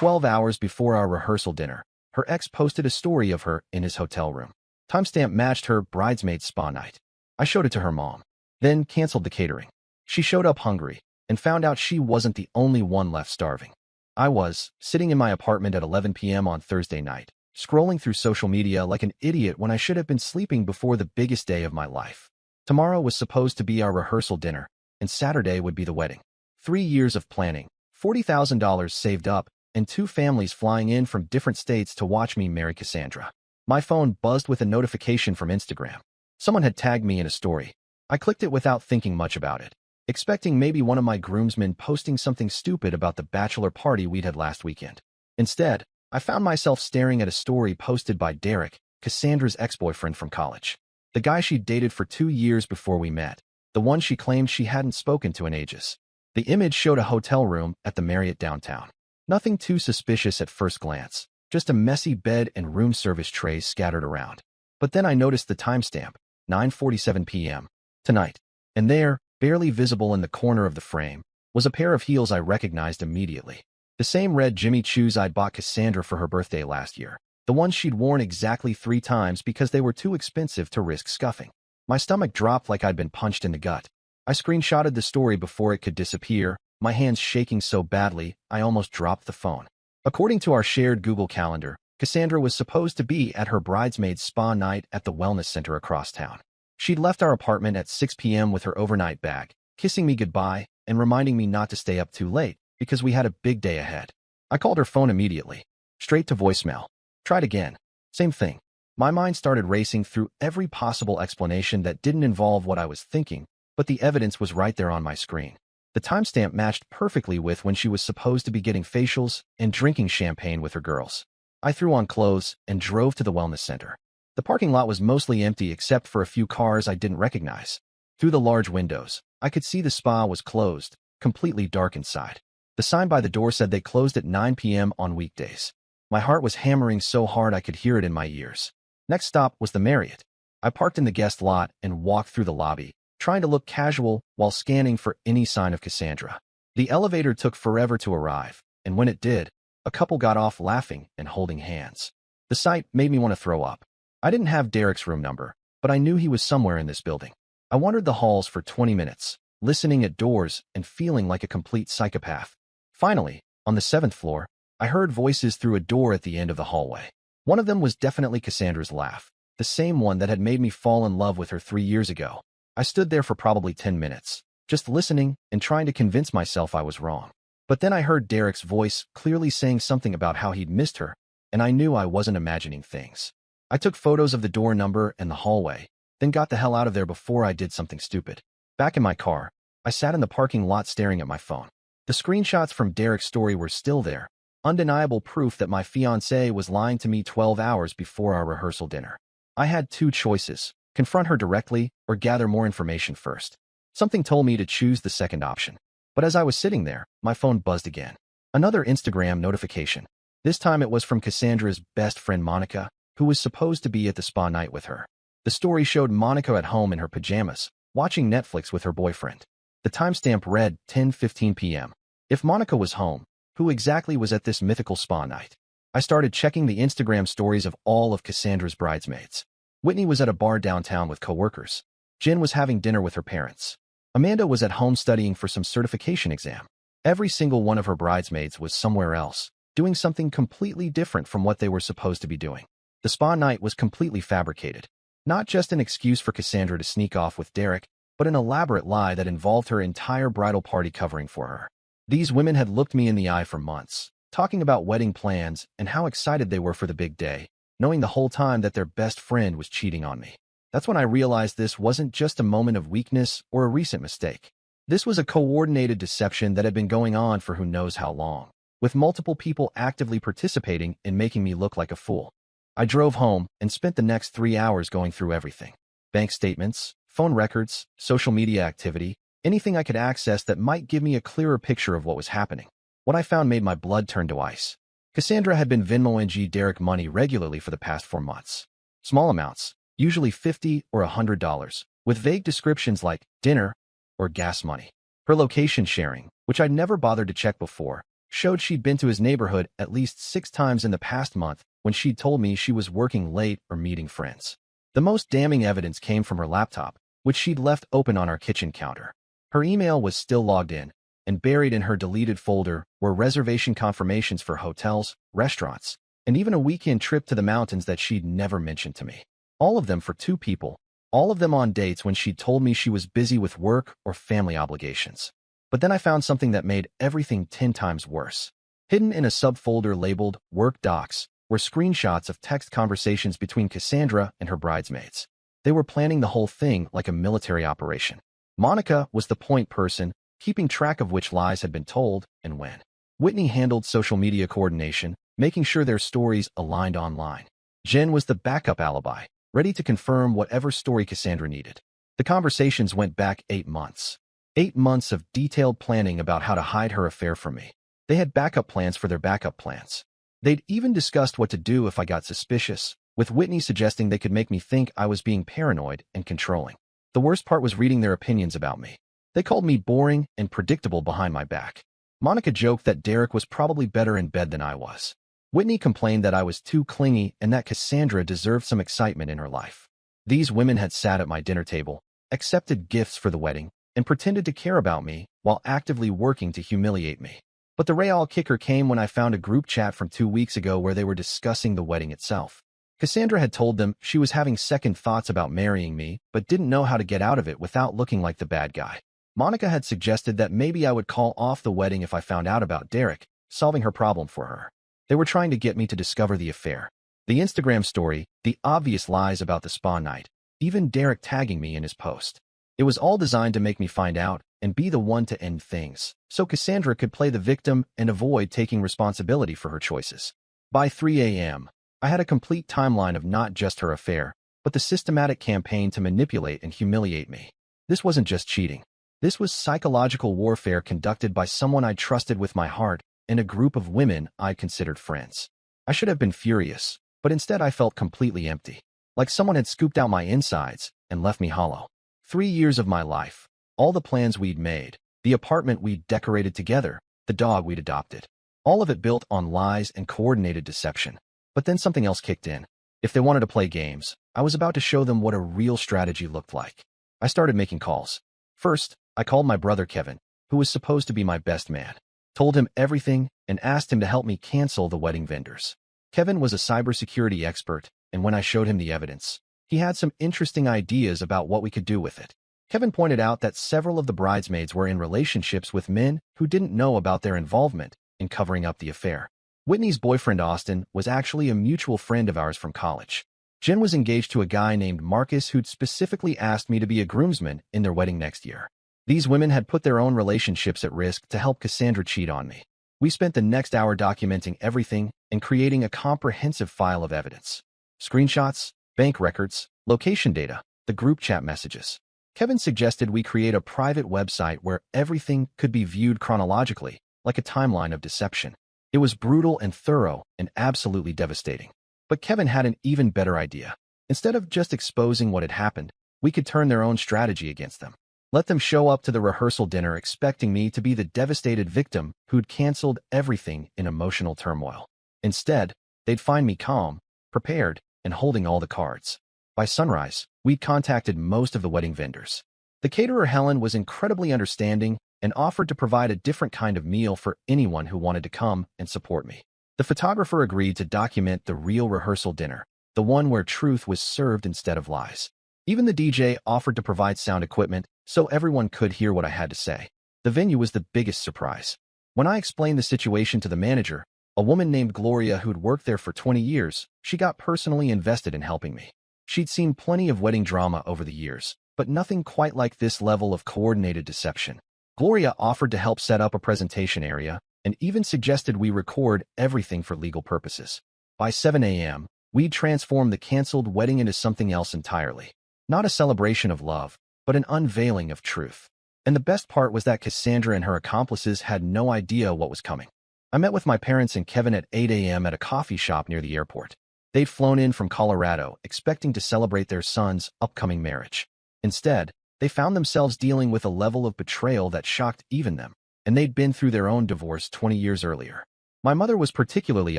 12 hours before our rehearsal dinner, her ex posted a story of her in his hotel room. Timestamp matched her bridesmaid spa night. I showed it to her mom, then canceled the catering. She showed up hungry and found out she wasn't the only one left starving. I was sitting in my apartment at 11 p.m. on Thursday night, scrolling through social media like an idiot when I should have been sleeping before the biggest day of my life. Tomorrow was supposed to be our rehearsal dinner, and Saturday would be the wedding. 3 years of planning, $40,000 saved up, and 2 families flying in from different states to watch me marry Cassandra. My phone buzzed with a notification from Instagram. Someone had tagged me in a story. I clicked it without thinking much about it, expecting maybe one of my groomsmen posting something stupid about the bachelor party we'd had last weekend. Instead, I found myself staring at a story posted by Derek, Cassandra's ex-boyfriend from college. The guy she'd dated for 2 years before we met, the one she claimed she hadn't spoken to in ages. The image showed a hotel room at the Marriott downtown. Nothing too suspicious at first glance, just a messy bed and room service trays scattered around. But then I noticed the timestamp, 9:47 p.m. tonight. And there, barely visible in the corner of the frame, was a pair of heels I recognized immediately. The same red Jimmy Choos I'd bought Cassandra for her birthday last year. The ones she'd worn exactly 3 times because they were too expensive to risk scuffing. My stomach dropped like I'd been punched in the gut. I screenshotted the story before it could disappear, my hands shaking so badly I almost dropped the phone. According to our shared Google Calendar, Cassandra was supposed to be at her bridesmaid's spa night at the wellness center across town. She'd left our apartment at 6 p.m. with her overnight bag, kissing me goodbye and reminding me not to stay up too late because we had a big day ahead. I called her phone immediately, straight to voicemail. Tried again. Same thing. My mind started racing through every possible explanation that didn't involve what I was thinking, but the evidence was right there on my screen. The timestamp matched perfectly with when she was supposed to be getting facials and drinking champagne with her girls. I threw on clothes and drove to the wellness center. The parking lot was mostly empty except for a few cars I didn't recognize. Through the large windows, I could see the spa was closed, completely dark inside. The sign by the door said they closed at 9 p.m. on weekdays. My heart was hammering so hard I could hear it in my ears. Next stop was the Marriott. I parked in the guest lot and walked through the lobby, trying to look casual while scanning for any sign of Cassandra. The elevator took forever to arrive, and when it did, a couple got off laughing and holding hands. The sight made me want to throw up. I didn't have Derek's room number, but I knew he was somewhere in this building. I wandered the halls for 20 minutes, listening at doors and feeling like a complete psychopath. Finally, on the 7th floor, I heard voices through a door at the end of the hallway. One of them was definitely Cassandra's laugh, the same one that had made me fall in love with her 3 years ago. I stood there for probably 10 minutes, just listening and trying to convince myself I was wrong. But then I heard Derek's voice clearly saying something about how he'd missed her, and I knew I wasn't imagining things. I took photos of the door number and the hallway, then got the hell out of there before I did something stupid. Back in my car, I sat in the parking lot staring at my phone. The screenshots from Derek's story were still there, undeniable proof that my fiancée was lying to me 12 hours before our rehearsal dinner. I had 2 choices, confront her directly or gather more information first. Something told me to choose the second option. But as I was sitting there, my phone buzzed again. Another Instagram notification. This time it was from Cassandra's best friend Monica, who was supposed to be at the spa night with her. The story showed Monica at home in her pajamas, watching Netflix with her boyfriend. The timestamp read 10:15 p.m. If Monica was home, who exactly was at this mythical spa night? I started checking the Instagram stories of all of Cassandra's bridesmaids. Whitney was at a bar downtown with coworkers. Jen was having dinner with her parents. Amanda was at home studying for some certification exam. Every single one of her bridesmaids was somewhere else, doing something completely different from what they were supposed to be doing. The spa night was completely fabricated. Not just an excuse for Cassandra to sneak off with Derek, but an elaborate lie that involved her entire bridal party covering for her. These women had looked me in the eye for months, talking about wedding plans and how excited they were for the big day, knowing the whole time that their best friend was cheating on me. That's when I realized this wasn't just a moment of weakness or a recent mistake. This was a coordinated deception that had been going on for who knows how long, with multiple people actively participating in making me look like a fool. I drove home and spent the next 3 hours going through everything. Bank statements, phone records, social media activity, anything I could access that might give me a clearer picture of what was happening. What I found made my blood turn to ice. Cassandra had been Venmoing Derek money regularly for the past 4 months. Small amounts, usually $50 or $100, with vague descriptions like dinner or gas money. Her location sharing, which I'd never bothered to check before, showed she'd been to his neighborhood at least 6 times in the past month when she'd told me she was working late or meeting friends. The most damning evidence came from her laptop, which she'd left open on our kitchen counter. Her email was still logged in, and buried in her deleted folder were reservation confirmations for hotels, restaurants, and even a weekend trip to the mountains that she'd never mentioned to me. All of them for 2 people, all of them on dates when she'd told me she was busy with work or family obligations. But then I found something that made everything 10 times worse. Hidden in a subfolder labeled Work Docs were screenshots of text conversations between Cassandra and her bridesmaids. They were planning the whole thing like a military operation. Monica was the point person, keeping track of which lies had been told and when. Whitney handled social media coordination, making sure their stories aligned online. Jen was the backup alibi, ready to confirm whatever story Cassandra needed. The conversations went back 8 months. 8 months of detailed planning about how to hide her affair from me. They had backup plans for their backup plans. They'd even discussed what to do if I got suspicious, with Whitney suggesting they could make me think I was being paranoid and controlling. The worst part was reading their opinions about me. They called me boring and predictable behind my back. Monica joked that Derek was probably better in bed than I was. Whitney complained that I was too clingy and that Cassandra deserved some excitement in her life. These women had sat at my dinner table, accepted gifts for the wedding, and pretended to care about me while actively working to humiliate me. But the real kicker came when I found a group chat from 2 weeks ago where they were discussing the wedding itself. Cassandra had told them she was having second thoughts about marrying me, but didn't know how to get out of it without looking like the bad guy. Monica had suggested that maybe I would call off the wedding if I found out about Derek, solving her problem for her. They were trying to get me to discover the affair. The Instagram story, the obvious lies about the spa night, even Derek tagging me in his post. It was all designed to make me find out and be the one to end things, so Cassandra could play the victim and avoid taking responsibility for her choices. By 3 a.m., I had a complete timeline of not just her affair, but the systematic campaign to manipulate and humiliate me. This wasn't just cheating. This was psychological warfare conducted by someone I trusted with my heart and a group of women I considered friends. I should have been furious, but instead I felt completely empty, like someone had scooped out my insides and left me hollow. 3 years of my life, all the plans we'd made, the apartment we'd decorated together, the dog we'd adopted, all of it built on lies and coordinated deception. But then something else kicked in. If they wanted to play games, I was about to show them what a real strategy looked like. I started making calls. First, I called my brother Kevin, who was supposed to be my best man, told him everything, and asked him to help me cancel the wedding vendors. Kevin was a cybersecurity expert, and when I showed him the evidence, he had some interesting ideas about what we could do with it. Kevin pointed out that several of the bridesmaids were in relationships with men who didn't know about their involvement in covering up the affair. Whitney's boyfriend Austin was actually a mutual friend of ours from college. Jen was engaged to a guy named Marcus who'd specifically asked me to be a groomsman in their wedding next year. These women had put their own relationships at risk to help Cassandra cheat on me. We spent the next hour documenting everything and creating a comprehensive file of evidence. Screenshots, bank records, location data, the group chat messages. Kevin suggested we create a private website where everything could be viewed chronologically, like a timeline of deception. It was brutal and thorough and absolutely devastating. But Kevin had an even better idea. Instead of just exposing what had happened, we could turn their own strategy against them. Let them show up to the rehearsal dinner expecting me to be the devastated victim who'd canceled everything in emotional turmoil. Instead, they'd find me calm, prepared, and holding all the cards. By sunrise, we'd contacted most of the wedding vendors. The caterer Helen was incredibly understanding and offered to provide a different kind of meal for anyone who wanted to come and support me. The photographer agreed to document the real rehearsal dinner, the one where truth was served instead of lies. Even the DJ offered to provide sound equipment so everyone could hear what I had to say. The venue was the biggest surprise. When I explained the situation to the manager, a woman named Gloria who'd worked there for 20 years, she got personally invested in helping me. She'd seen plenty of wedding drama over the years, but nothing quite like this level of coordinated deception. Gloria offered to help set up a presentation area and even suggested we record everything for legal purposes. By 7 a.m., we'd transformed the canceled wedding into something else entirely. Not a celebration of love, but an unveiling of truth. And the best part was that Cassandra and her accomplices had no idea what was coming. I met with my parents and Kevin at 8 a.m. at a coffee shop near the airport. They'd flown in from Colorado, expecting to celebrate their son's upcoming marriage. Instead, they found themselves dealing with a level of betrayal that shocked even them. and they'd been through their own divorce 20 years earlier. My mother was particularly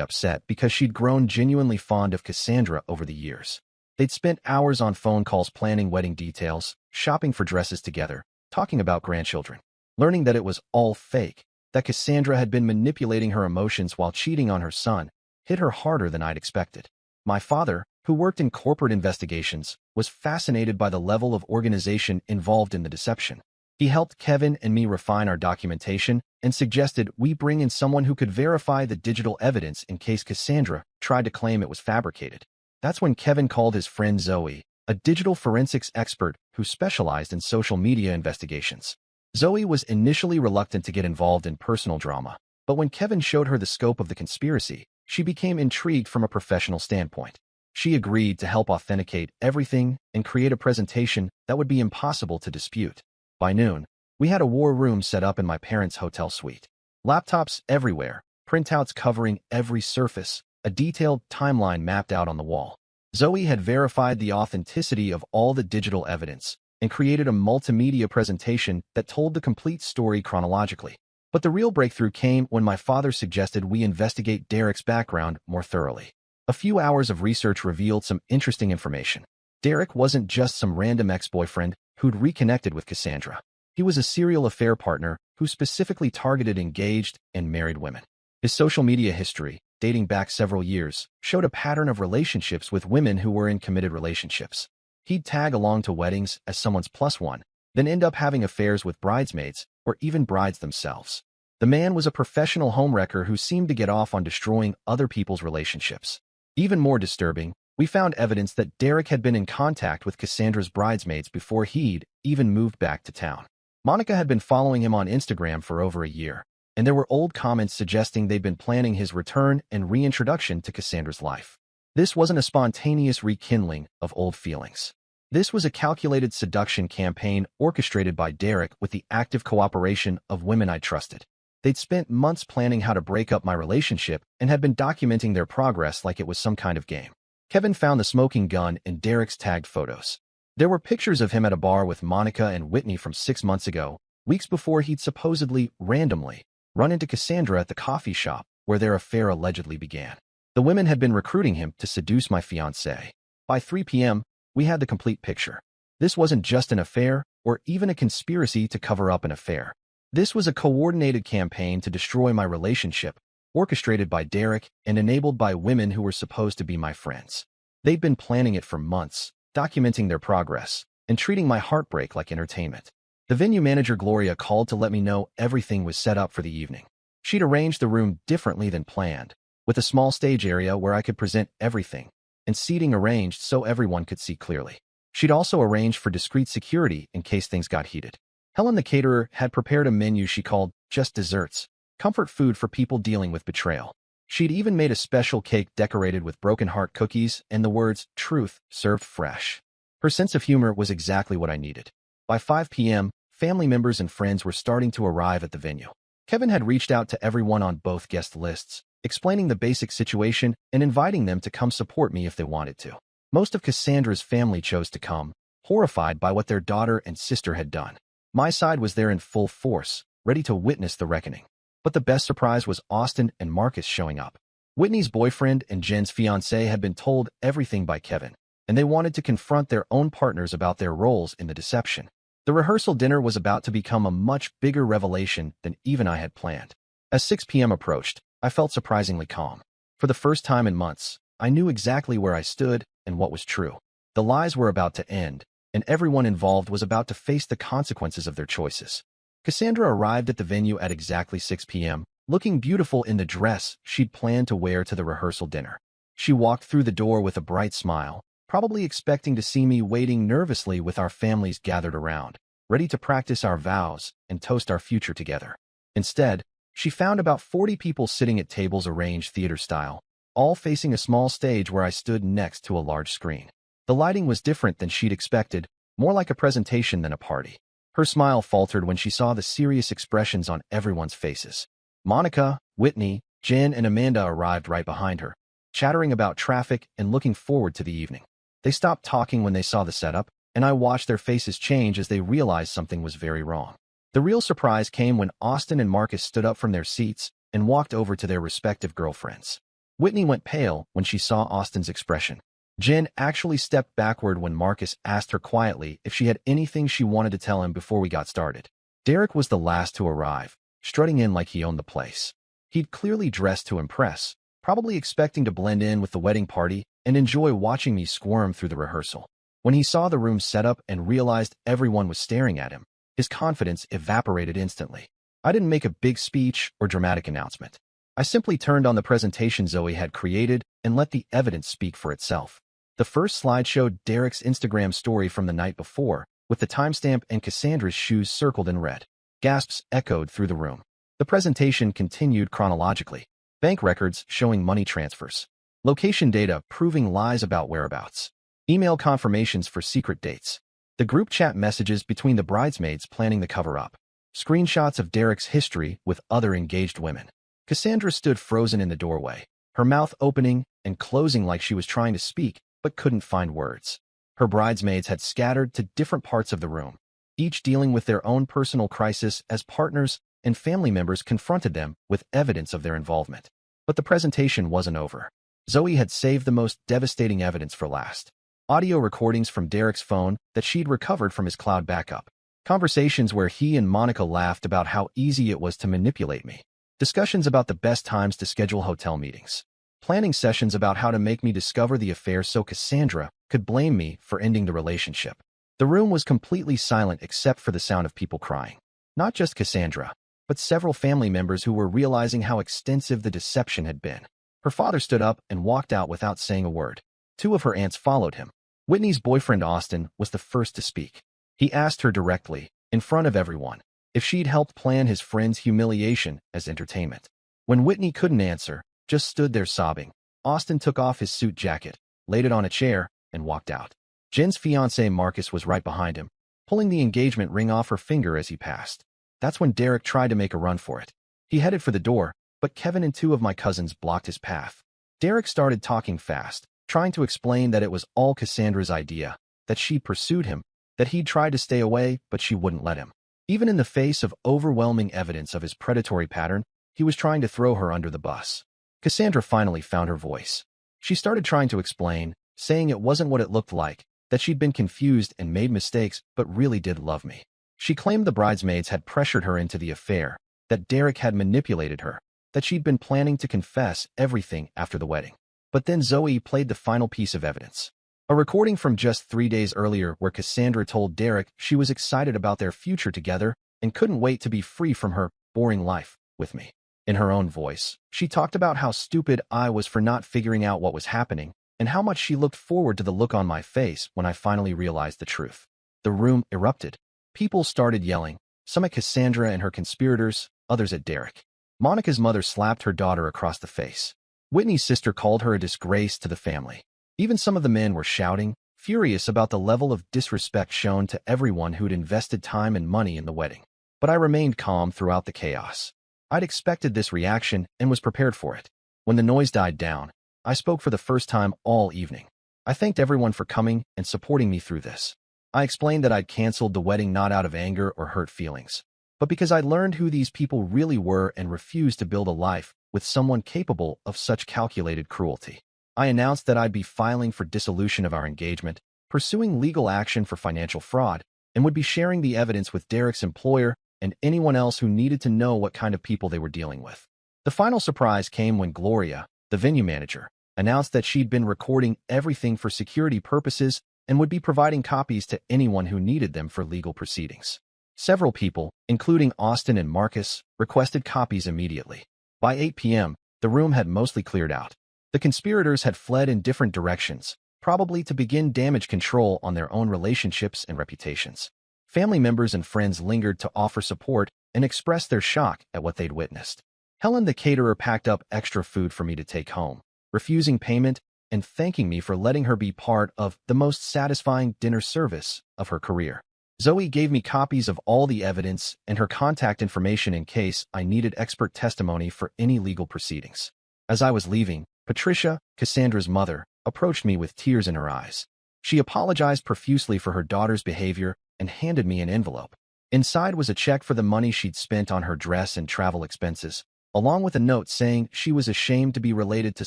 upset because she'd grown genuinely fond of Cassandra over the years. They'd spent hours on phone calls planning wedding details, shopping for dresses together, talking about grandchildren. Learning that it was all fake, that Cassandra had been manipulating her emotions while cheating on her son, hit her harder than I'd expected. My father, who worked in corporate investigations, was fascinated by the level of organization involved in the deception. He helped Kevin and me refine our documentation and suggested we bring in someone who could verify the digital evidence in case Cassandra tried to claim it was fabricated. That's when Kevin called his friend Zoe, a digital forensics expert who specialized in social media investigations. Zoe was initially reluctant to get involved in personal drama, but when Kevin showed her the scope of the conspiracy, she became intrigued from a professional standpoint. She agreed to help authenticate everything and create a presentation that would be impossible to dispute. By noon, we had a war room set up in my parents' hotel suite. Laptops everywhere, printouts covering every surface, a detailed timeline mapped out on the wall. Zoe had verified the authenticity of all the digital evidence and created a multimedia presentation that told the complete story chronologically. But the real breakthrough came when my father suggested we investigate Derek's background more thoroughly. A few hours of research revealed some interesting information. Derek wasn't just some random ex-boyfriend who'd reconnected with Cassandra. He was a serial affair partner who specifically targeted engaged and married women. His social media history, dating back several years, showed a pattern of relationships with women who were in committed relationships. He'd tag along to weddings as someone's plus one, then end up having affairs with bridesmaids or even brides themselves. The man was a professional homewrecker who seemed to get off on destroying other people's relationships. Even more disturbing, we found evidence that Derek had been in contact with Cassandra's bridesmaids before he'd even moved back to town. Monica had been following him on Instagram for over a year, and there were old comments suggesting they'd been planning his return and reintroduction to Cassandra's life. This wasn't a spontaneous rekindling of old feelings. This was a calculated seduction campaign orchestrated by Derek with the active cooperation of women I trusted. They'd spent months planning how to break up my relationship and had been documenting their progress like it was some kind of game. Kevin found the smoking gun in Derek's tagged photos. There were pictures of him at a bar with Monica and Whitney from 6 months ago, weeks before he'd supposedly, randomly, run into Cassandra at the coffee shop where their affair allegedly began. The women had been recruiting him to seduce my fiancée. By 3 p.m., we had the complete picture. This wasn't just an affair or even a conspiracy to cover up an affair. This was a coordinated campaign to destroy my relationship, orchestrated by Derek and enabled by women who were supposed to be my friends. They'd been planning it for months, documenting their progress, and treating my heartbreak like entertainment. The venue manager Gloria called to let me know everything was set up for the evening. She'd arranged the room differently than planned, with a small stage area where I could present everything, and seating arranged so everyone could see clearly. She'd also arranged for discreet security in case things got heated. Helen, the caterer, had prepared a menu she called just desserts, comfort food for people dealing with betrayal. She'd even made a special cake decorated with broken heart cookies and the words truth served fresh. Her sense of humor was exactly what I needed. By 5 p.m., family members and friends were starting to arrive at the venue. Kevin had reached out to everyone on both guest lists, explaining the basic situation and inviting them to come support me if they wanted to. Most of Cassandra's family chose to come, horrified by what their daughter and sister had done. My side was there in full force, ready to witness the reckoning. But the best surprise was Austin and Marcus showing up. Whitney's boyfriend and Jen's fiancée had been told everything by Kevin, and they wanted to confront their own partners about their roles in the deception. The rehearsal dinner was about to become a much bigger revelation than even I had planned. As 6 p.m. approached, I felt surprisingly calm. For the first time in months, I knew exactly where I stood and what was true. The lies were about to end, and everyone involved was about to face the consequences of their choices. Cassandra arrived at the venue at exactly 6 p.m., looking beautiful in the dress she'd planned to wear to the rehearsal dinner. She walked through the door with a bright smile, probably expecting to see me waiting nervously with our families gathered around, ready to practice our vows and toast our future together. Instead, she found about 40 people sitting at tables arranged theater-style, all facing a small stage where I stood next to a large screen. The lighting was different than she'd expected, more like a presentation than a party. Her smile faltered when she saw the serious expressions on everyone's faces. Monica, Whitney, Jen, and Amanda arrived right behind her, chattering about traffic and looking forward to the evening. They stopped talking when they saw the setup, and I watched their faces change as they realized something was very wrong. The real surprise came when Austin and Marcus stood up from their seats and walked over to their respective girlfriends. Whitney went pale when she saw Austin's expression. Jen actually stepped backward when Marcus asked her quietly if she had anything she wanted to tell him before we got started. Derek was the last to arrive, strutting in like he owned the place. He'd clearly dressed to impress, probably expecting to blend in with the wedding party and enjoy watching me squirm through the rehearsal. When he saw the room set up and realized everyone was staring at him, his confidence evaporated instantly. I didn't make a big speech or dramatic announcement. I simply turned on the presentation Zoe had created and let the evidence speak for itself. The first slide showed Derek's Instagram story from the night before, with the timestamp and Cassandra's shoes circled in red. Gasps echoed through the room. The presentation continued chronologically. Bank records showing money transfers. Location data proving lies about whereabouts. Email confirmations for secret dates. The group chat messages between the bridesmaids planning the cover-up. Screenshots of Derek's history with other engaged women. Cassandra stood frozen in the doorway, her mouth opening and closing like she was trying to speak but couldn't find words. Her bridesmaids had scattered to different parts of the room, each dealing with their own personal crisis as partners and family members confronted them with evidence of their involvement. But the presentation wasn't over. Zoe had saved the most devastating evidence for last. Audio recordings from Derek's phone that she'd recovered from his cloud backup. Conversations where he and Monica laughed about how easy it was to manipulate me. Discussions about the best times to schedule hotel meetings. Planning sessions about how to make me discover the affair so Cassandra could blame me for ending the relationship. The room was completely silent except for the sound of people crying. Not just Cassandra, but several family members who were realizing how extensive the deception had been. Her father stood up and walked out without saying a word. Two of her aunts followed him. Whitney's boyfriend Austin was the first to speak. He asked her directly, in front of everyone, if she'd helped plan his friend's humiliation as entertainment. When Whitney couldn't answer, just stood there sobbing, Austin took off his suit jacket, laid it on a chair, and walked out. Jen's fiancé Marcus was right behind him, pulling the engagement ring off her finger as he passed. That's when Derek tried to make a run for it. He headed for the door, but Kevin and two of my cousins blocked his path. Derek started talking fast, trying to explain that it was all Cassandra's idea, that she'd pursued him, that he'd tried to stay away, but she wouldn't let him. Even in the face of overwhelming evidence of his predatory pattern, he was trying to throw her under the bus. Cassandra finally found her voice. She started trying to explain, saying it wasn't what it looked like, that she'd been confused and made mistakes but really did love me. She claimed the bridesmaids had pressured her into the affair, that Derek had manipulated her, that she'd been planning to confess everything after the wedding. But then Zoe played the final piece of evidence. A recording from just 3 days earlier where Cassandra told Derek she was excited about their future together and couldn't wait to be free from her boring life with me. In her own voice, she talked about how stupid I was for not figuring out what was happening and how much she looked forward to the look on my face when I finally realized the truth. The room erupted. People started yelling, some at Cassandra and her conspirators, others at Derek. Monica's mother slapped her daughter across the face. Whitney's sister called her a disgrace to the family. Even some of the men were shouting, furious about the level of disrespect shown to everyone who'd invested time and money in the wedding. But I remained calm throughout the chaos. I'd expected this reaction and was prepared for it. When the noise died down, I spoke for the first time all evening. I thanked everyone for coming and supporting me through this. I explained that I'd canceled the wedding not out of anger or hurt feelings, but because I'd learned who these people really were and refused to build a life with someone capable of such calculated cruelty. I announced that I'd be filing for dissolution of our engagement, pursuing legal action for financial fraud, and would be sharing the evidence with Derek's employer and anyone else who needed to know what kind of people they were dealing with. The final surprise came when Gloria, the venue manager, announced that she'd been recording everything for security purposes and would be providing copies to anyone who needed them for legal proceedings. Several people, including Austin and Marcus, requested copies immediately. By 8 p.m., the room had mostly cleared out. The conspirators had fled in different directions, probably to begin damage control on their own relationships and reputations. Family members and friends lingered to offer support and express their shock at what they'd witnessed. Helen the caterer packed up extra food for me to take home, refusing payment and thanking me for letting her be part of the most satisfying dinner service of her career. Zoe gave me copies of all the evidence and her contact information in case I needed expert testimony for any legal proceedings. As I was leaving, Patricia, Cassandra's mother, approached me with tears in her eyes. She apologized profusely for her daughter's behavior and handed me an envelope. Inside was a check for the money she'd spent on her dress and travel expenses, along with a note saying she was ashamed to be related to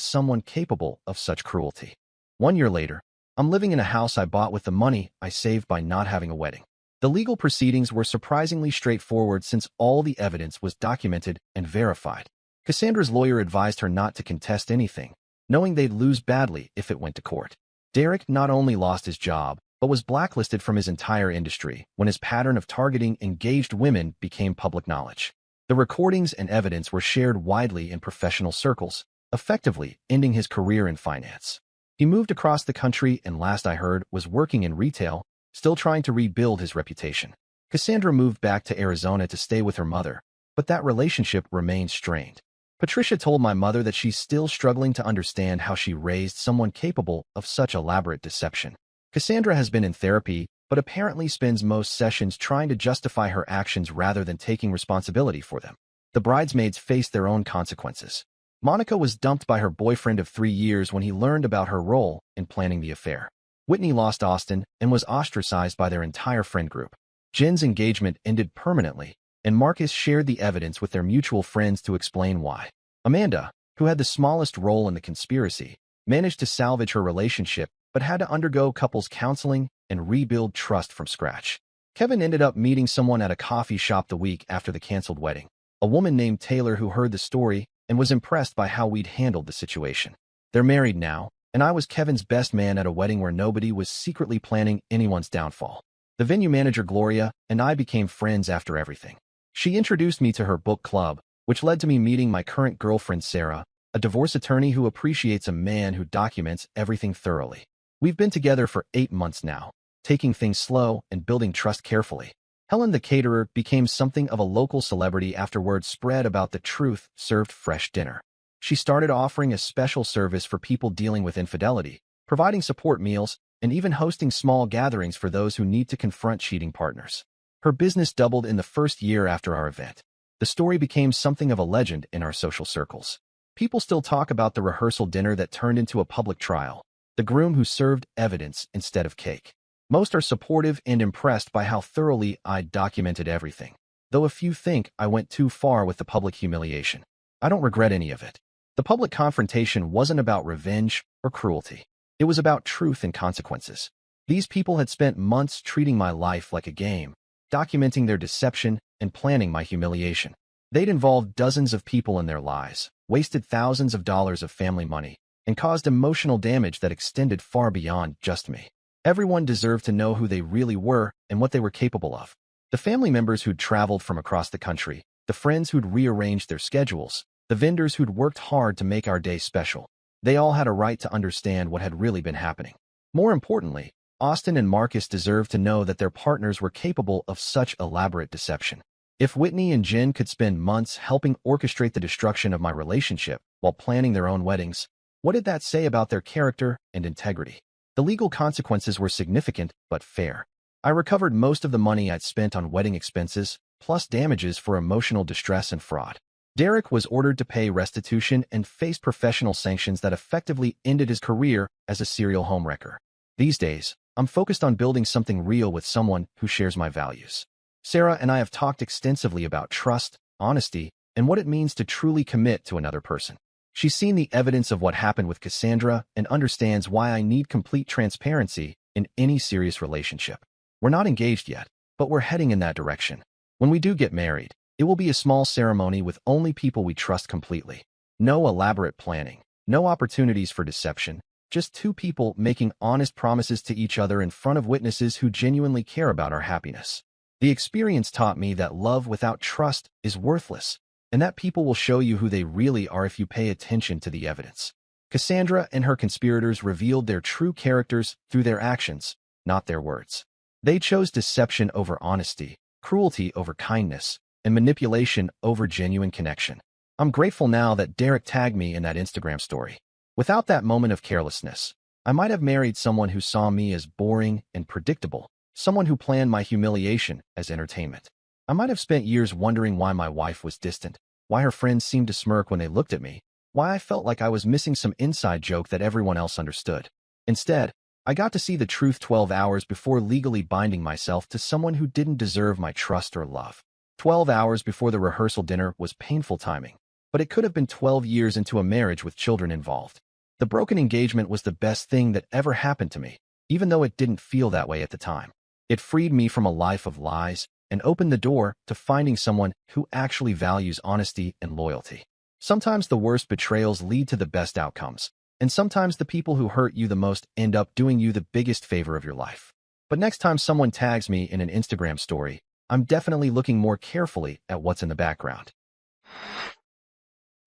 someone capable of such cruelty. 1 year later, I'm living in a house I bought with the money I saved by not having a wedding. The legal proceedings were surprisingly straightforward since all the evidence was documented and verified. Cassandra's lawyer advised her not to contest anything, knowing they'd lose badly if it went to court. Derek not only lost his job, but was blacklisted from his entire industry when his pattern of targeting engaged women became public knowledge. The recordings and evidence were shared widely in professional circles, effectively ending his career in finance. He moved across the country and, last I heard, was working in retail, still trying to rebuild his reputation. Cassandra moved back to Arizona to stay with her mother, but that relationship remained strained. Patricia told my mother that she's still struggling to understand how she raised someone capable of such elaborate deception. Cassandra has been in therapy, but apparently spends most sessions trying to justify her actions rather than taking responsibility for them. The bridesmaids faced their own consequences. Monica was dumped by her boyfriend of 3 years when he learned about her role in planning the affair. Whitney lost Austin and was ostracized by their entire friend group. Jen's engagement ended permanently, and Marcus shared the evidence with their mutual friends to explain why. Amanda, who had the smallest role in the conspiracy, managed to salvage her relationship but had to undergo couples counseling and rebuild trust from scratch. Kevin ended up meeting someone at a coffee shop the week after the canceled wedding, a woman named Taylor who heard the story and was impressed by how we'd handled the situation. They're married now, and I was Kevin's best man at a wedding where nobody was secretly planning anyone's downfall. The venue manager, Gloria, and I became friends after everything. She introduced me to her book club, which led to me meeting my current girlfriend, Sarah, a divorce attorney who appreciates a man who documents everything thoroughly. We've been together for 8 months now, taking things slow and building trust carefully. Helen the caterer became something of a local celebrity after word spread about the truth served fresh dinner. She started offering a special service for people dealing with infidelity, providing support meals, and even hosting small gatherings for those who need to confront cheating partners. Her business doubled in the first year after our event. The story became something of a legend in our social circles. People still talk about the rehearsal dinner that turned into a public trial, the groom who served evidence instead of cake. Most are supportive and impressed by how thoroughly I documented everything, though a few think I went too far with the public humiliation. I don't regret any of it. The public confrontation wasn't about revenge or cruelty. It was about truth and consequences. These people had spent months treating my life like a game, documenting their deception and planning my humiliation. They'd involved dozens of people in their lives, wasted thousands of dollars of family money, and caused emotional damage that extended far beyond just me. Everyone deserved to know who they really were and what they were capable of. The family members who'd traveled from across the country, the friends who'd rearranged their schedules, the vendors who'd worked hard to make our day special. They all had a right to understand what had really been happening. More importantly, Austin and Marcus deserved to know that their partners were capable of such elaborate deception. If Whitney and Jen could spend months helping orchestrate the destruction of my relationship while planning their own weddings, what did that say about their character and integrity? The legal consequences were significant but fair. I recovered most of the money I'd spent on wedding expenses, plus damages for emotional distress and fraud. Derek was ordered to pay restitution and faced professional sanctions that effectively ended his career as a serial homewrecker. These days, I'm focused on building something real with someone who shares my values. Sarah and I have talked extensively about trust, honesty, and what it means to truly commit to another person. She's seen the evidence of what happened with Cassandra and understands why I need complete transparency in any serious relationship. We're not engaged yet, but we're heading in that direction. When we do get married, it will be a small ceremony with only people we trust completely. No elaborate planning, no opportunities for deception, just 2 people making honest promises to each other in front of witnesses who genuinely care about our happiness. The experience taught me that love without trust is worthless, and that people will show you who they really are if you pay attention to the evidence. Cassandra and her conspirators revealed their true characters through their actions, not their words. They chose deception over honesty, cruelty over kindness, and manipulation over genuine connection. I'm grateful now that Derek tagged me in that Instagram story. Without that moment of carelessness, I might have married someone who saw me as boring and predictable, someone who planned my humiliation as entertainment. I might have spent years wondering why my wife was distant, why her friends seemed to smirk when they looked at me, why I felt like I was missing some inside joke that everyone else understood. Instead, I got to see the truth 12 hours before legally binding myself to someone who didn't deserve my trust or love. 12 hours before the rehearsal dinner was painful timing, but it could have been 12 years into a marriage with children involved. The broken engagement was the best thing that ever happened to me, even though it didn't feel that way at the time. It freed me from a life of lies and opened the door to finding someone who actually values honesty and loyalty. Sometimes the worst betrayals lead to the best outcomes, and sometimes the people who hurt you the most end up doing you the biggest favor of your life. But next time someone tags me in an Instagram story, I'm definitely looking more carefully at what's in the background.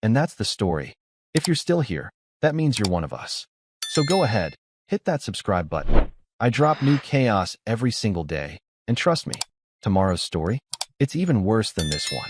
And that's the story. If you're still here, that means you're one of us. So go ahead, hit that subscribe button. I drop new chaos every single day, and trust me, tomorrow's story, it's even worse than this one.